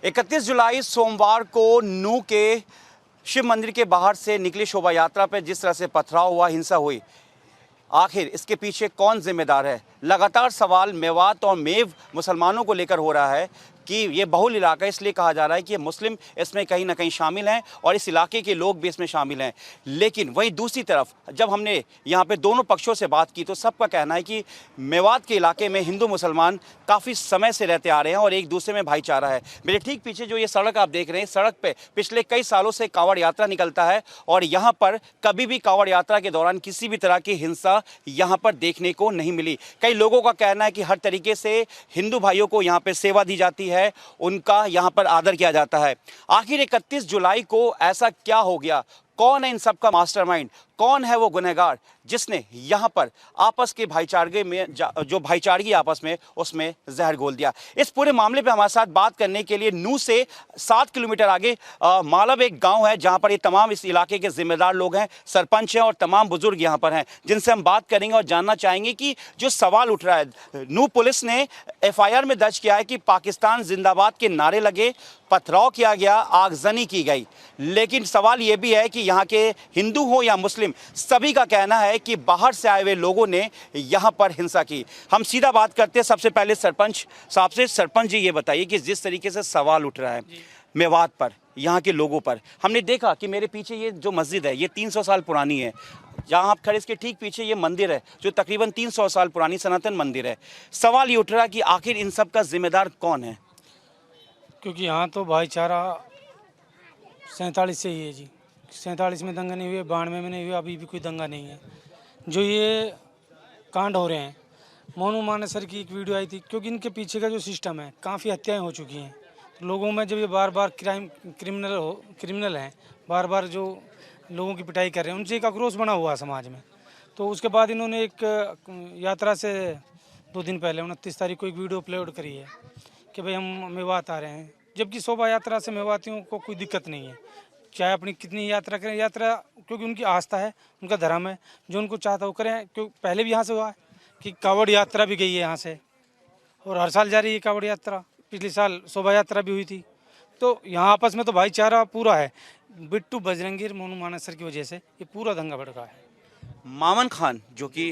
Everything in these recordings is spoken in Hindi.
31 जुलाई सोमवार को नूह के शिव मंदिर के बाहर से निकली शोभा यात्रा पर जिस तरह से पथराव हुआ, हिंसा हुई, आखिर इसके पीछे कौन जिम्मेदार है? लगातार सवाल मेवात और मेव मुसलमानों को लेकर हो रहा है कि ये बहुल इलाका है, इसलिए कहा जा रहा है कि मुस्लिम इसमें कहीं ना कहीं शामिल हैं और इस इलाके के लोग भी इसमें शामिल हैं। लेकिन वहीं दूसरी तरफ जब हमने यहाँ पे दोनों पक्षों से बात की तो सबका कहना है कि मेवात के इलाके में हिंदू मुसलमान काफ़ी समय से रहते आ रहे हैं और एक दूसरे में भाईचारा है। मेरे ठीक पीछे जो ये सड़क आप देख रहे हैं, सड़क पर पिछले कई सालों से कांवड़ यात्रा निकलता है और यहाँ पर कभी भी कांवड़ यात्रा के दौरान किसी भी तरह की हिंसा यहाँ पर देखने को नहीं मिली। कई लोगों का कहना है कि हर तरीके से हिंदू भाइयों को यहाँ पर सेवा दी जाती है, उनका यहां पर आदर किया जाता है। आखिर 31 जुलाई को ऐसा क्या हो गया? कौन है इन सब का मास्टरमाइंड? कौन है वो गुनहगार जिसने यहां पर आपस के भाईचारे में जो भाईचारगी आपस में उसमें जहर घोल दिया? इस पूरे मामले पे हमारे साथ बात करने के लिए नूह से 7 किलोमीटर आगे मालव एक गांव है जहां पर ये तमाम इस इलाके के जिम्मेदार लोग हैं, सरपंच हैं और तमाम बुजुर्ग यहां पर हैं, जिनसे हम बात करेंगे और जानना चाहेंगे कि जो सवाल उठ रहा है। नूह पुलिस ने FIR में दर्ज किया है कि पाकिस्तान जिंदाबाद के नारे लगे, पथराव किया गया, आगजनी की गई। लेकिन सवाल ये भी है कि यहाँ के हिंदू हो या मुस्लिम, सभी का कहना है कि बाहर से आए हुए लोगों ने यहाँ पर हिंसा की। हम सीधा बात करते हैं सबसे पहले सरपंच साहब से। सरपंच जी, ये बताइए कि जिस तरीके से सवाल उठ रहा है मेवात पर, यहाँ के लोगों पर, हमने देखा कि मेरे पीछे ये जो मस्जिद है ये 300 साल पुरानी है। जहाँ आप खड़े, इसके ठीक पीछे ये मंदिर है जो तकरीबन 300 साल पुरानी सनातन मंदिर है। सवाल ये उठ रहा है कि आखिर इन सब का जिम्मेदार कौन है? क्योंकि यहाँ तो भाईचारा 47 से ही है जी। 47 में दंगा नहीं हुए, 92 में नहीं हुआ, अभी भी कोई दंगा नहीं है। जो ये कांड हो रहे हैं, मोनू मानेसर की एक वीडियो आई थी, क्योंकि इनके पीछे का जो सिस्टम है, काफ़ी हत्याएं हो चुकी हैं। तो लोगों में जब ये बार बार क्रिमिनल हैं, बार बार जो लोगों की पिटाई कर रहे हैं, उनसे एक आक्रोश बना हुआ है समाज में। तो उसके बाद इन्होंने एक यात्रा से 2 दिन पहले 29 तारीख को एक वीडियो अपलोड करी है कि भाई हम मेवात आ रहे हैं। जबकि शोभा यात्रा से मेवातियों को कोई दिक्कत नहीं है, चाहे अपनी कितनी यात्रा करें। यात्रा क्योंकि उनकी आस्था है, उनका धर्म है, जो उनको चाहता वो करें। क्योंकि पहले भी यहाँ से हुआ है कि कांवड़ यात्रा भी गई है यहाँ से, और हर साल जा रही है कांवड़ यात्रा। पिछले साल शोभा यात्रा भी हुई थी। तो यहाँ आपस में तो भाईचारा पूरा है। बिट्टू बजरंगी मोनू मानेसर की वजह से ये पूरा दंगा भड़का है। मामन खान जो कि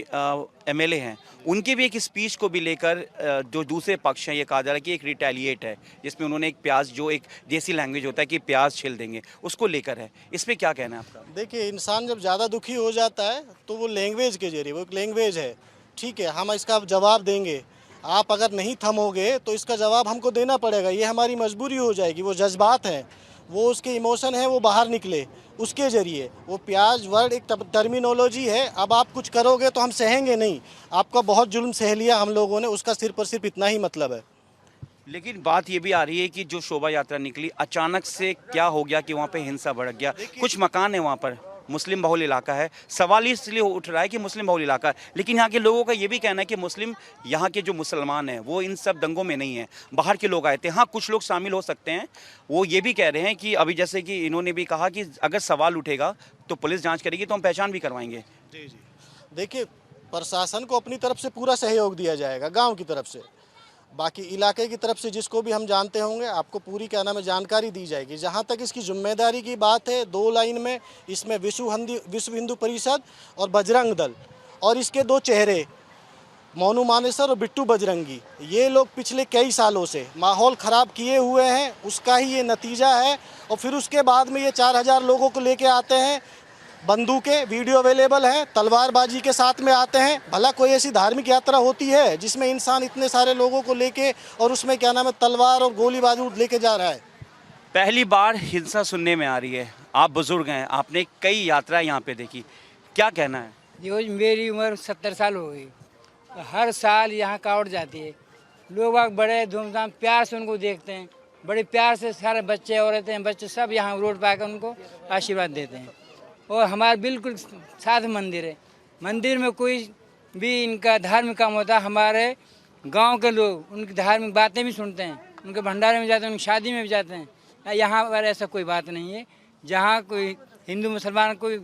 MLA हैं, उनके भी एक स्पीच को भी लेकर जो दूसरे पक्ष हैं, ये कहा जा रहा है कि एक रिटेलिएट है, जिसमें उन्होंने एक प्याज, जो एक देसी लैंग्वेज होता है कि प्याज छिल देंगे, उसको लेकर है। इस पर क्या कहना है आपका? देखिए, इंसान जब ज़्यादा दुखी हो जाता है तो वो लैंग्वेज के जरिए, वो एक लैंग्वेज है, ठीक है, हम इसका जवाब देंगे। आप अगर नहीं थमोगे तो इसका जवाब हमको देना पड़ेगा, ये हमारी मजबूरी हो जाएगी। वो जज्बात हैं, वो उसके इमोशन हैं, वो बाहर निकले उसके ज़रिए। वो प्याज वर्ड एक टर्मिनोलॉजी है। अब आप कुछ करोगे तो हम सहेंगे नहीं। आपका बहुत जुल्म सह लिया हम लोगों ने, उसका सिर्फ और सिर्फ इतना ही मतलब है। लेकिन बात ये भी आ रही है कि जो शोभा यात्रा निकली, अचानक से क्या हो गया कि वहाँ पे हिंसा भड़क गया। कुछ मकान है वहाँ पर, मुस्लिम बहुल इलाका है। सवाल इसलिए उठ रहा है कि मुस्लिम बहुल इलाका है, लेकिन यहाँ के लोगों का ये भी कहना है कि मुस्लिम, यहाँ के जो मुसलमान हैं वो इन सब दंगों में नहीं है, बाहर के लोग आए थे। हाँ, कुछ लोग शामिल हो सकते हैं। वो ये भी कह रहे हैं कि अभी जैसे कि इन्होंने भी कहा कि अगर सवाल उठेगा तो पुलिस जाँच करेगी, तो हम पहचान भी करवाएंगे। जी जी, देखिए, प्रशासन को अपनी तरफ से पूरा सहयोग दिया जाएगा, गाँव की तरफ से। बाकी इलाके की तरफ से जिसको भी हम जानते होंगे, आपको पूरी क्या नाम है जानकारी दी जाएगी। जहाँ तक इसकी जिम्मेदारी की बात है, 2 लाइन में इसमें विश्व हिंदू परिषद और बजरंग दल, और इसके 2 चेहरे मोनू मानेसर और बिट्टू बजरंगी, ये लोग पिछले कई सालों से माहौल ख़राब किए हुए हैं। उसका ही ये नतीजा है। और फिर उसके बाद में ये 4000 लोगों को लेके आते हैं, बंदूकें वीडियो अवेलेबल हैं, तलवारबाजी के साथ में आते हैं। भला कोई ऐसी धार्मिक यात्रा होती है जिसमें इंसान इतने सारे लोगों को लेके और उसमें क्या नाम है तलवार और गोली बारूद लेके जा रहा है? पहली बार हिंसा सुनने में आ रही है। आप बुजुर्ग हैं, आपने कई यात्राएं यहाँ पे देखी, क्या कहना है? जो मेरी उम्र 70 साल हो गई, हर साल यहाँ कांवड़ जाती है। लोग बाग बड़े धूमधाम प्यार से उनको देखते हैं, बड़े प्यार से सारे बच्चे औरतें बच्चे सब यहाँ रोड पर आकर उनको आशीर्वाद देते हैं। और हमारे बिल्कुल साथ मंदिर है। मंदिर में कोई भी इनका धार्मिक काम होता है, हमारे गांव के लोग उनकी धार्मिक बातें भी सुनते हैं, उनके भंडारे में जाते हैं, उनकी शादी में भी जाते हैं। यहाँ पर ऐसा कोई बात नहीं है। जहाँ कोई हिंदू मुसलमान कोई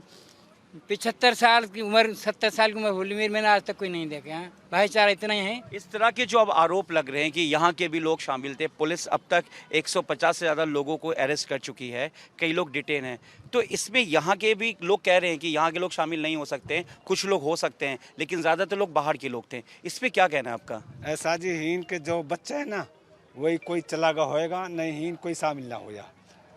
75 साल की उम्र, 70 साल की उम्र होली मेरी मैंने आज तक कोई नहीं देखा है। भाईचारा इतना ही है। इस तरह के जो अब आरोप लग रहे हैं कि यहाँ के भी लोग शामिल थे, पुलिस अब तक 150 से ज़्यादा लोगों को अरेस्ट कर चुकी है, कई लोग डिटेन हैं, तो इसमें यहाँ के भी लोग कह रहे हैं कि यहाँ के लोग शामिल नहीं हो सकते हैं, कुछ लोग हो सकते हैं, लेकिन ज़्यादातर लोग बाहर के लोग थे। इस पर क्या कहना है आपका? ऐसा जी हीन के जो बच्चे हैं ना, वही कोई चलागा होएगा, नहीं हीन कोई शामिल ना हो जा।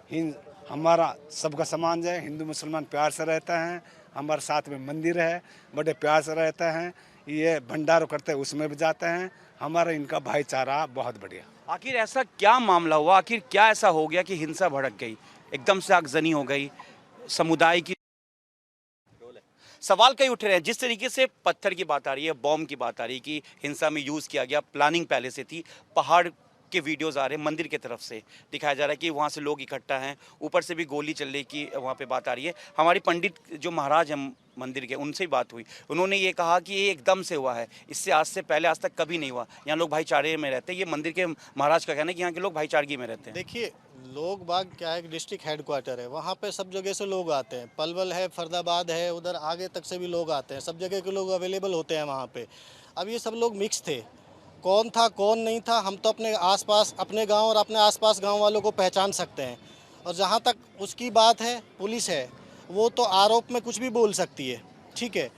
हीन हमारा सबका समाज है, हिंदू मुसलमान प्यार से रहते हैं, हमारे साथ में मंदिर है, बड़े प्यार से रहते हैं, ये भंडारों करते हैं उसमें भी जाते हैं, हमारा इनका भाईचारा बहुत बढ़िया। आखिर ऐसा क्या मामला हुआ, आखिर क्या ऐसा हो गया कि हिंसा भड़क गई, एकदम से आगजनी हो गई, समुदाय की? सवाल कई उठ रहे हैं, जिस तरीके से पत्थर की बात आ रही है, बॉम्ब की बात आ रही है कि हिंसा में यूज़ किया गया, प्लानिंग पहले से थी, पहाड़ के वीडियोस आ रहे हैं, मंदिर की तरफ से दिखाया जा रहा है कि वहाँ से लोग इकट्ठा हैं, ऊपर से भी गोली चलने की वहाँ पे बात आ रही है। हमारी पंडित जो महाराज हैं मंदिर के, उनसे ही बात हुई, उन्होंने ये कहा कि ये एकदम से हुआ है, इससे आज से पहले आज तक कभी नहीं हुआ, यहाँ लोग भाईचारे में रहते हैं। ये मंदिर के महाराज का कहना है कि यहाँ के लोग भाईचारगी में रहते हैं। देखिए, लोग बाग क्या है, डिस्ट्रिक्ट हेडक्वार्टर है, वहाँ पे सब जगह से लोग आते हैं, पलवल है, फरीदाबाद है, उधर आगे तक से भी लोग आते हैं, सब जगह के लोग अवेलेबल होते हैं वहाँ पे। अब ये सब लोग मिक्स थे, कौन था कौन नहीं था, हम तो अपने आसपास, अपने गांव और अपने आसपास गांव वालों को पहचान सकते हैं। और जहां तक उसकी बात है, पुलिस है, वो तो आरोप में कुछ भी बोल सकती है, ठीक है।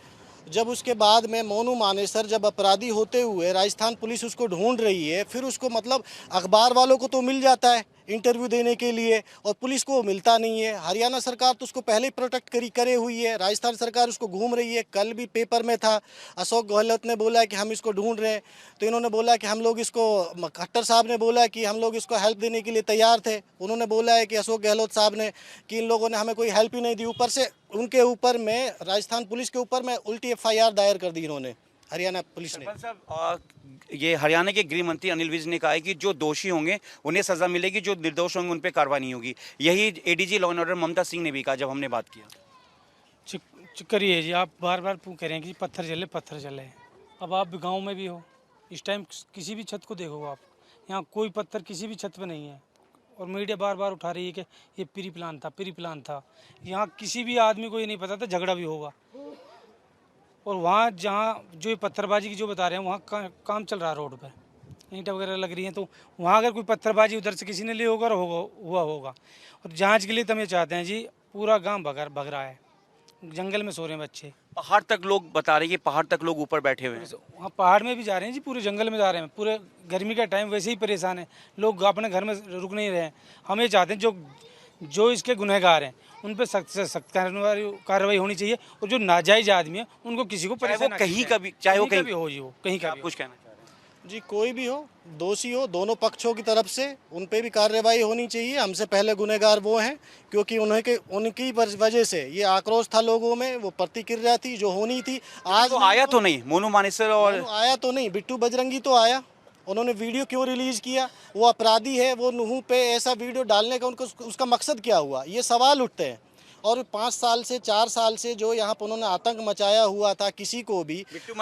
जब उसके बाद में मोनू मानेसर जब अपराधी होते हुए राजस्थान पुलिस उसको ढूंढ रही है, फिर उसको मतलब अखबार वालों को तो मिल जाता है इंटरव्यू देने के लिए, और पुलिस को मिलता नहीं है। हरियाणा सरकार तो उसको पहले ही प्रोटेक्ट करे हुई है, राजस्थान सरकार उसको घूम रही है। कल भी पेपर में था, अशोक गहलोत ने बोला कि हम इसको ढूंढ रहे हैं, तो इन्होंने बोला कि हम लोग इसको, खट्टर साहब ने बोला कि हम लोग इसको हेल्प देने के लिए तैयार थे। उन्होंने बोला है कि अशोक गहलोत साहब ने कि इन लोगों ने हमें कोई हेल्प ही नहीं दी, ऊपर से उनके ऊपर में, राजस्थान पुलिस के ऊपर में उल्टी FIR दायर कर दी इन्होंने, हरियाणा पुलिस ने। साहब, ये हरियाणा के गृह मंत्री अनिल विज ने कहा है कि जो दोषी होंगे उन्हें सजा मिलेगी, जो निर्दोष होंगे उन पर कार्रवाई नहीं होगी। यही ADG लॉ एंड ऑर्डर ममता सिंह ने भी कहा जब हमने बात किया। करिए जी, आप बार बार कह रहे हैं कि पत्थर चले पत्थर चले। अब आप गांव में भी हो, इस टाइम किसी भी छत को देखो आप, यहाँ कोई पत्थर किसी भी छत पे नहीं है, और मीडिया बार बार उठा रही है कि ये प्री प्लान था। यहाँ किसी भी आदमी को ये नहीं पता था झगड़ा भी होगा। और वहाँ जहाँ जो ये पत्थरबाजी की जो बता रहे हैं, वहाँ काम चल रहा है, रोड पे ईंटें वगैरह लग रही हैं, तो वहाँ अगर कोई पत्थरबाजी उधर से किसी ने लिया होगा हुआ होगा। और जांच के लिए तो हम ये चाहते हैं जी, पूरा गांव भग रहा है, जंगल में सो रहे हैं बच्चे, पहाड़ तक लोग बता रहे हैं कि पहाड़ तक लोग ऊपर बैठे हुए हैं। वहाँ पहाड़ में भी जा रहे हैं जी, पूरे जंगल में जा रहे हैं, पूरे गर्मी का टाइम वैसे ही परेशान है लोग, अपने घर में रुक नहीं रहे हैं। हम ये चाहते हैं जो इसके गुनहगार हैं उन पर सख्त से सख्त कार्रवाई होनी चाहिए, और जो नाजायज आदमी है उनको किसी को परेशान कहीं का भी, चाहे वो कहीं भी हो जी, वो कहीं का भी कुछ कहना चाह रहे हैं? जी, कोई भी हो, दोषी हो, दोनों पक्षों की तरफ से उन पे भी कार्रवाई होनी चाहिए। हमसे पहले गुनहगार वो हैं, क्योंकि उनकी वजह से ये आक्रोश था लोगों में, वो प्रतिक्रिया थी जो होनी थी। आज तो आया तो नहीं मोनू मानेसर, और आया तो नहीं, बिट्टू बजरंगी तो आया, उन्होंने वीडियो क्यों रिलीज किया? वो अपराधी है, वो नुहू पे ऐसा वीडियो डालने का उनको उसका मकसद क्या हुआ, ये सवाल उठते हैं। और 5 साल से 4 साल से जो यहाँ पर उन्होंने आतंक मचाया हुआ था, किसी को भी। बिट्टू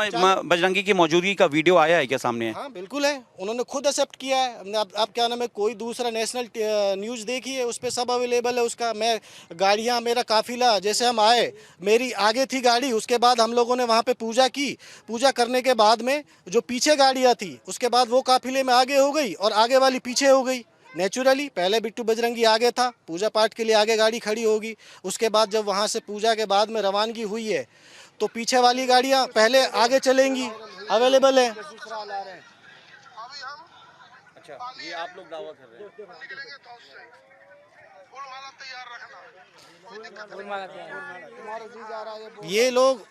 बजरंगी की मौजूदगी का वीडियो आया है क्या सामने? हाँ बिल्कुल है, उन्होंने खुद एक्सेप्ट किया है। अब क्या नाम है, कोई दूसरा नेशनल न्यूज़ देखिए, उस पर सब अवेलेबल है उसका। मैं गाड़ियाँ, मेरा काफिला, जैसे हम आए, मेरी आगे थी गाड़ी, उसके बाद हम लोगों ने वहाँ पे पूजा की, पूजा करने के बाद में जो पीछे गाड़ियाँ थी, उसके बाद वो काफिले में आगे हो गई और आगे वाली पीछे हो गई। नेचुरली पहले बिट्टू बजरंगी आगे था, पूजा पाठ के लिए आगे गाड़ी खड़ी होगी, उसके बाद जब वहाँ से पूजा के बाद में रवानगी हुई है, तो पीछे वाली गाड़ियाँ पहले आगे चलेंगी, अवेलेबल है। अच्छा, ये आप लोग दावा कर रहे हैं? ये लोग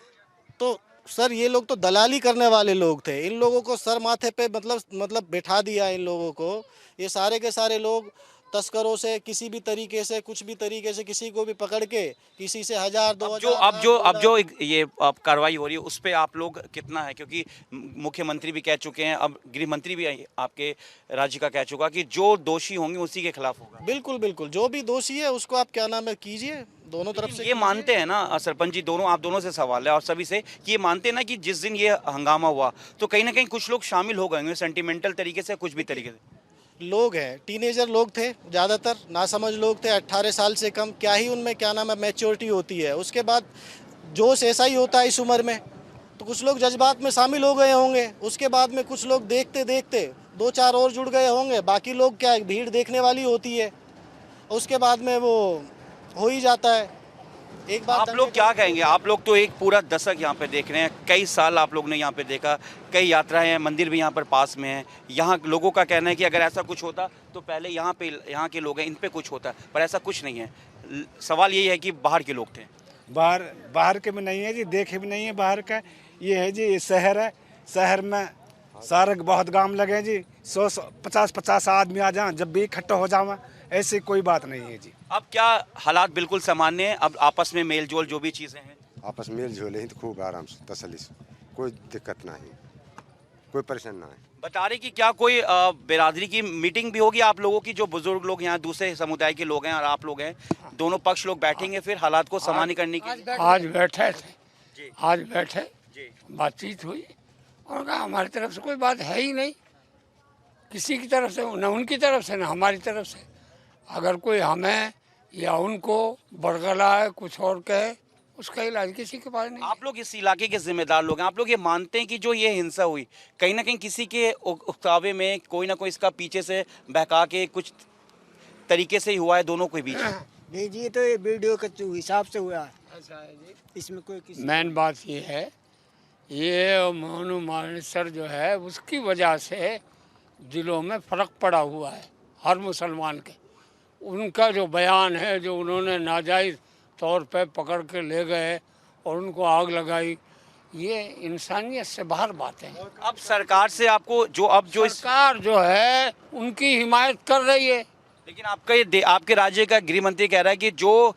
तो सर, ये लोग तो दलाली करने वाले लोग थे। इन लोगों को सर माथे पे मतलब बैठा दिया इन लोगों को। ये सारे के सारे लोग तस्करों से किसी भी तरीके से, कुछ भी तरीके से किसी को भी पकड़ के किसी से 1000 2000 अब जो ये अब कार्रवाई हो रही है उस पे आप लोग कितना है? क्योंकि मुख्यमंत्री भी कह चुके हैं, अब गृह मंत्री भी आपके राज्य का कह चुका कि जो दोषी होंगे उसी के खिलाफ होगा। बिल्कुल बिल्कुल, जो भी दोषी है उसको आप क्या नाम है कीजिए, दोनों तरफ से। ये मानते हैं ना सरपंच जी, आप दोनों से सवाल है और सभी से, कि ये मानते हैं ना कि जिस दिन ये हंगामा हुआ तो कहीं ना कहीं कुछ लोग शामिल हो गए होंगे सेंटिमेंटल तरीके से, कुछ भी तरीके से? लोग हैं, टीनेजर लोग थे, ज़्यादातर नासमझ लोग थे, 18 साल से कम। क्या ही उनमें क्या नाम है मैच्योरिटी होती है। उसके बाद जोश ऐसा ही होता है इस उम्र में, तो कुछ लोग जज्बात में शामिल हो गए होंगे। उसके बाद में कुछ लोग देखते देखते 2-4 और जुड़ गए होंगे, बाकी लोग क्या भीड़ देखने वाली होती है, उसके बाद में वो हो ही जाता है। एक बात आप लोग क्या कहेंगे? आप लोग तो एक पूरा दशक यहाँ पे देख रहे हैं, कई साल आप लोग ने यहाँ पे देखा, कई यात्राएं हैं, मंदिर भी यहाँ पर पास में है। यहाँ लोगों का कहना है कि अगर ऐसा कुछ होता तो पहले यहाँ के लोग हैं इन पे कुछ होता, पर ऐसा कुछ नहीं है। सवाल यही है कि बाहर के लोग थे। बाहर के में नहीं है जी, देखे भी नहीं है बाहर का। ये है जी, ये शहर है, शहर में सारे बहुत गांव लगे जी, 100-50 आदमी आ जाएं, जब भी इकट्ठा हो जावा, ऐसी कोई बात नहीं है जी। अब क्या हालात बिल्कुल सामान्य है? अब आपस में मेल जोल जो भी चीज़ें हैं, आपस में मेल जोल ही तो खूब आराम से तसल्ली से, कोई दिक्कत ना है, कोई परेशान ना है। बता रहे कि क्या कोई बिरादरी की मीटिंग भी होगी आप लोगों की, जो बुजुर्ग लोग यहाँ दूसरे समुदाय के लोग हैं और आप लोग हैं, दोनों पक्ष लोग बैठेंगे फिर हालात को सामान्य करने के लिए? आज बैठे थे जी। आज बैठे, जी। बातचीत हुई और कहा हमारी तरफ से कोई बात है ही नहीं, किसी की तरफ से, न उनकी तरफ से न हमारी तरफ से। अगर कोई हमें या उनको बरगलाए कुछ और कहे, उसका इलाज किसी के पास नहीं। आप लोग इस इलाके के जिम्मेदार लोग हैं, आप लोग ये मानते हैं कि जो ये हिंसा हुई कहीं ना कहीं किसी के उकसावे में कोई ना कोई इसका पीछे से बहका के कुछ तरीके से ही हुआ है दोनों के बीच? भेजिए तो ये वीडियो के हिसाब से हुआ है, इसमें कोई किसी मेन बात ये है, ये मोनू मानेसर जो है उसकी वजह से दिलों में फ़र्क पड़ा हुआ है हर मुसलमान के। उनका जो बयान है, जो उन्होंने नाजायज़ तौर पे पकड़ के ले गए और उनको आग लगाई, ये इंसानियत से बाहर बातें हैं। अब सरकार से आपको जो सरकार जो है उनकी हिमायत कर रही है। लेकिन आपके राज्य का गृह मंत्री कह रहा है कि जो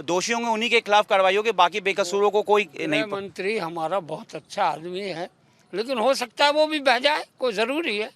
दोषी होंगे उन्हीं के खिलाफ कार्रवाई होगी, बाकी बेकसूरों को कोई नहीं। मंत्री हमारा बहुत अच्छा आदमी है, लेकिन हो सकता है वो भी बह जाए, कोई ज़रूरी है।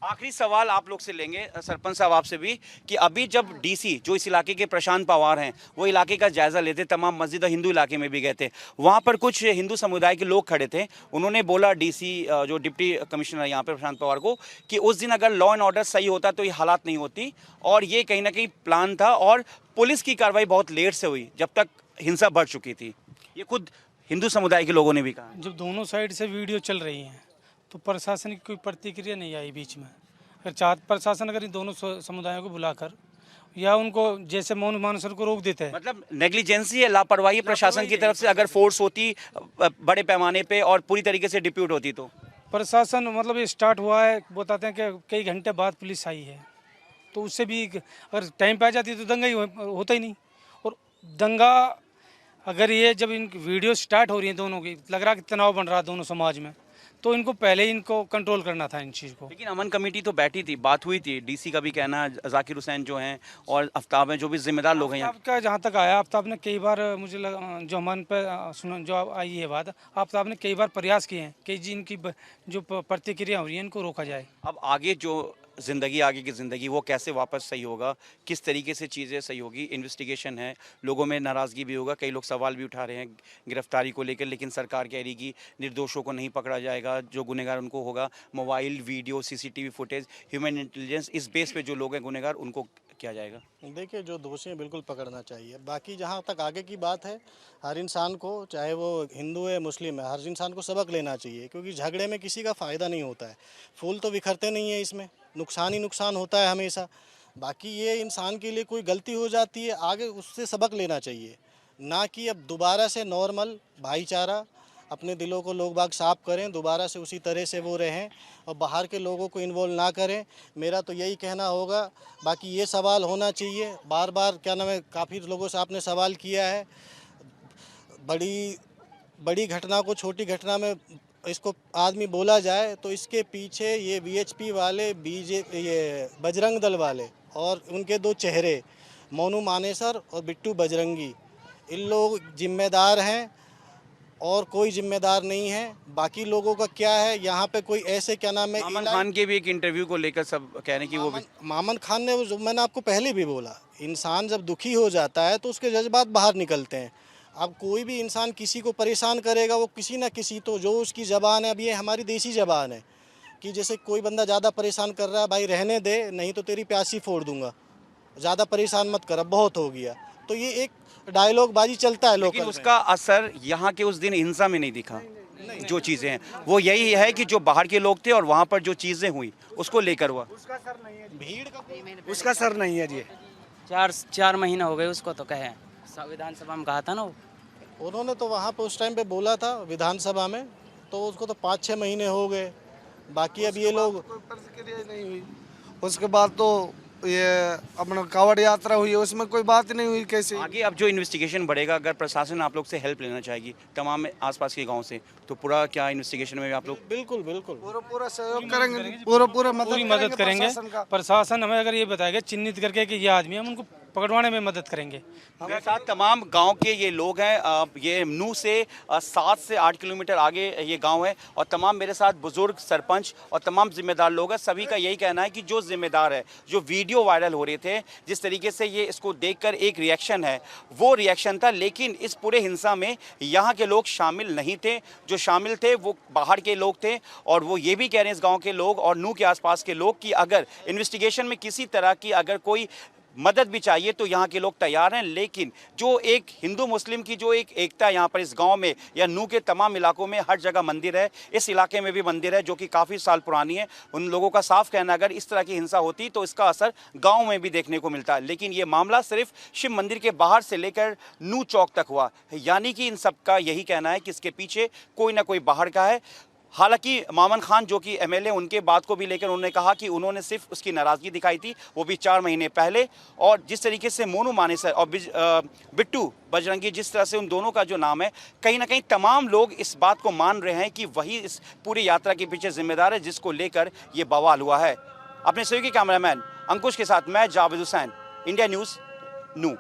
आखिरी सवाल आप लोग से लेंगे सरपंच साहब आपसे भी, कि अभी जब डीसी जो इस इलाके के प्रशांत पवार हैं वो इलाके का जायजा लेते, तमाम मस्जिद और हिंदू इलाके में भी गए थे, वहाँ पर कुछ हिंदू समुदाय के लोग खड़े थे, उन्होंने बोला डीसी जो डिप्टी कमिश्नर यहाँ पे प्रशांत पवार को कि उस दिन अगर लॉ एंड ऑर्डर सही होता तो ये हालात नहीं होती, और ये कहीं ना कहीं प्लान था और पुलिस की कार्रवाई बहुत लेट से हुई जब तक हिंसा बढ़ चुकी थी। ये खुद हिंदू समुदाय के लोगों ने भी कहा। जब दोनों साइड से वीडियो चल रही हैं तो प्रशासन की कोई प्रतिक्रिया नहीं आई बीच में। अगर प्रशासन अगर इन दोनों समुदायों को बुलाकर या उनको जैसे मोनू मानेसर को रोक देते हैं, मतलब नेग्लिजेंसी है, लापरवाही प्रशासन की तरफ से। अगर फोर्स होती बड़े पैमाने पे और पूरी तरीके से डिप्यूट होती तो प्रशासन मतलब ये स्टार्ट हुआ है, बताते हैं कि कई घंटे बाद पुलिस आई है, तो उससे भी अगर टाइम पे आ जाती तो दंगा ही होता ही नहीं। और दंगा अगर ये जब इन वीडियो स्टार्ट हो रही है दोनों की, लग रहा है कि तनाव बन रहा है दोनों समाज में, तो इनको पहले ही इनको कंट्रोल करना था इन चीज़ को। लेकिन अमन कमेटी तो बैठी थी, बात हुई थी, डीसी का भी कहना, जाकिर हुसैन जो हैं और आफ्ताब हैं जो भी जिम्मेदार लोग हैं यहाँ। आफ्ताब का जहाँ तक आया, आफ्ताब ने कई बार मुझे जो मन पे सुन जो आई है बात, आफ्ताब ने कई बार प्रयास किए हैं कि जी इनकी जो प्रतिक्रिया हो रही है इनको रोका जाए। अब आगे जो आगे की ज़िंदगी वो कैसे वापस सही होगा, किस तरीके से चीज़ें सही होगी, इन्वेस्टिगेशन है, लोगों में नाराज़गी भी होगा, कई लोग सवाल भी उठा रहे हैं गिरफ्तारी को लेकर, लेकिन सरकार कह रही कि निर्दोषों को नहीं पकड़ा जाएगा, जो गुनहगार उनको होगा। Mobile video CCTV footage human intelligence इस बेस पे जो लोग हैं गुनहगार उनको किया जाएगा। देखिए, जो दोषी हैं बिल्कुल पकड़ना चाहिए। बाकी जहाँ तक आगे की बात है, हर इंसान को, चाहे वो हिंदू है मुस्लिम है, हर इंसान को सबक लेना चाहिए, क्योंकि झगड़े में किसी का फ़ायदा नहीं होता है। फूल तो बिखरते नहीं है, इसमें नुकसान ही नुकसान होता है हमेशा। बाकी ये इंसान के लिए कोई गलती हो जाती है, आगे उससे सबक लेना चाहिए, ना कि अब दोबारा से नॉर्मल भाईचारा, अपने दिलों को लोग बाग साफ करें, दोबारा से उसी तरह से वो रहें और बाहर के लोगों को इन्वॉल्व ना करें। मेरा तो यही कहना होगा। बाकी ये सवाल होना चाहिए बार बार, क्या नाम है, काफ़ी लोगों से आपने सवाल किया है, बड़ी घटना को छोटी घटना में इसको आदमी बोला जाए, तो इसके पीछे ये वीएचपी वाले, ये बजरंग दल वाले और उनके दो चेहरे मोनू मानेसर और बिट्टू बजरंगी, इन लोग जिम्मेदार हैं और कोई जिम्मेदार नहीं है। बाकी लोगों का क्या है, यहाँ पे कोई ऐसे, क्या नाम है, मामन खान के भी एक इंटरव्यू को लेकर सब कह रहे हैं कि वो भी, मामन खान ने, जो मैंने आपको पहले भी बोला, इंसान जब दुखी हो जाता है तो उसके जज्बात बाहर निकलते हैं। अब कोई भी इंसान किसी को परेशान करेगा, वो किसी ना किसी, तो जो उसकी ज़बान है, अब ये हमारी देसी ज़बान है कि जैसे कोई बंदा ज़्यादा परेशान कर रहा है, भाई रहने दे, नहीं तो तेरी प्यासी फोड़ दूंगा, ज़्यादा परेशान मत कर, अब बहुत हो गया। तो ये एक डायलॉग बाजी चलता है लेकिन लोकल उसका असर यहाँ के उस दिन हिंसा में नहीं दिखा। जो चीजें हैं वो यही है कि जो बाहर के लोग थे और वहाँ पर जो चीजें हुई उसको लेकर हुआ। उसका सर नहीं है जी। 4 महीने हो गए उसको तो कहे विधानसभा में कहा था ना वो। उन्होंने तो वहाँ पे उस टाइम पे बोला था विधानसभा में, तो उसको तो 5-6 महीने हो गए। बाकी अब ये लोग प्रतिक्रिया नहीं हुई। उसके बाद तो ये अपना कांवड़ यात्रा हुई, उसमें कोई बात नहीं हुई। कैसे आगे अब जो इन्वेस्टिगेशन बढ़ेगा, अगर प्रशासन आप लोग से हेल्प लेना चाहेगी तमाम आसपास के गांव से, तो पूरा क्या इन्वेस्टिगेशन में आप लोग बिल्कुल बिल्कुल पूरा सहयोग करेंगे, पूरा पूरी मदद करेंगे। प्रशासन हमें अगर ये बताएगा चिन्हित करके कि ये आदमी, हम उनको पकड़वाने में मदद करेंगे। मेरे साथ तमाम गांव के ये लोग हैं। ये नू से 7 से 8 किलोमीटर आगे ये गांव है और तमाम मेरे साथ बुजुर्ग, सरपंच और तमाम जिम्मेदार लोग हैं। सभी का यही कहना है कि जो जिम्मेदार है, जो वीडियो वायरल हो रहे थे, जिस तरीके से ये इसको देखकर एक रिएक्शन है, वो रिएक्शन था। लेकिन इस पूरे हिंसा में यहाँ के लोग शामिल नहीं थे। जो शामिल थे वो बाहर के लोग थे और वो ये भी कह रहे हैं इस गाँव के लोग और नू के आसपास के लोग कि अगर इन्वेस्टिगेशन में किसी तरह की अगर कोई मदद भी चाहिए तो यहाँ के लोग तैयार हैं। लेकिन जो एक हिंदू मुस्लिम की जो एक एकता यहाँ पर इस गांव में या नू के तमाम इलाकों में हर जगह मंदिर है, इस इलाके में भी मंदिर है जो कि काफ़ी साल पुरानी है। उन लोगों का साफ कहना अगर इस तरह की हिंसा होती तो इसका असर गांव में भी देखने को मिलता है। लेकिन ये मामला सिर्फ शिव मंदिर के बाहर से लेकर नू चौक तक हुआ, यानी कि इन सब का यही कहना है कि इसके पीछे कोई ना कोई बाहर का है। हालांकि मामन खान जो कि एमएलए, उनके बात को भी लेकर उन्होंने कहा कि उन्होंने सिर्फ उसकी नाराज़गी दिखाई थी, वो भी 4 महीने पहले। और जिस तरीके से मोनू मानेसर और बिट्टू बजरंगी, जिस तरह से उन दोनों का जो नाम है, कहीं ना कहीं तमाम लोग इस बात को मान रहे हैं कि वही इस पूरी यात्रा के पीछे जिम्मेदार है, जिसको लेकर ये बवाल हुआ है। अपने सहयोगी कैमरामैन अंकुश के साथ मैं जावेद हुसैन, इंडिया न्यूज़, नू।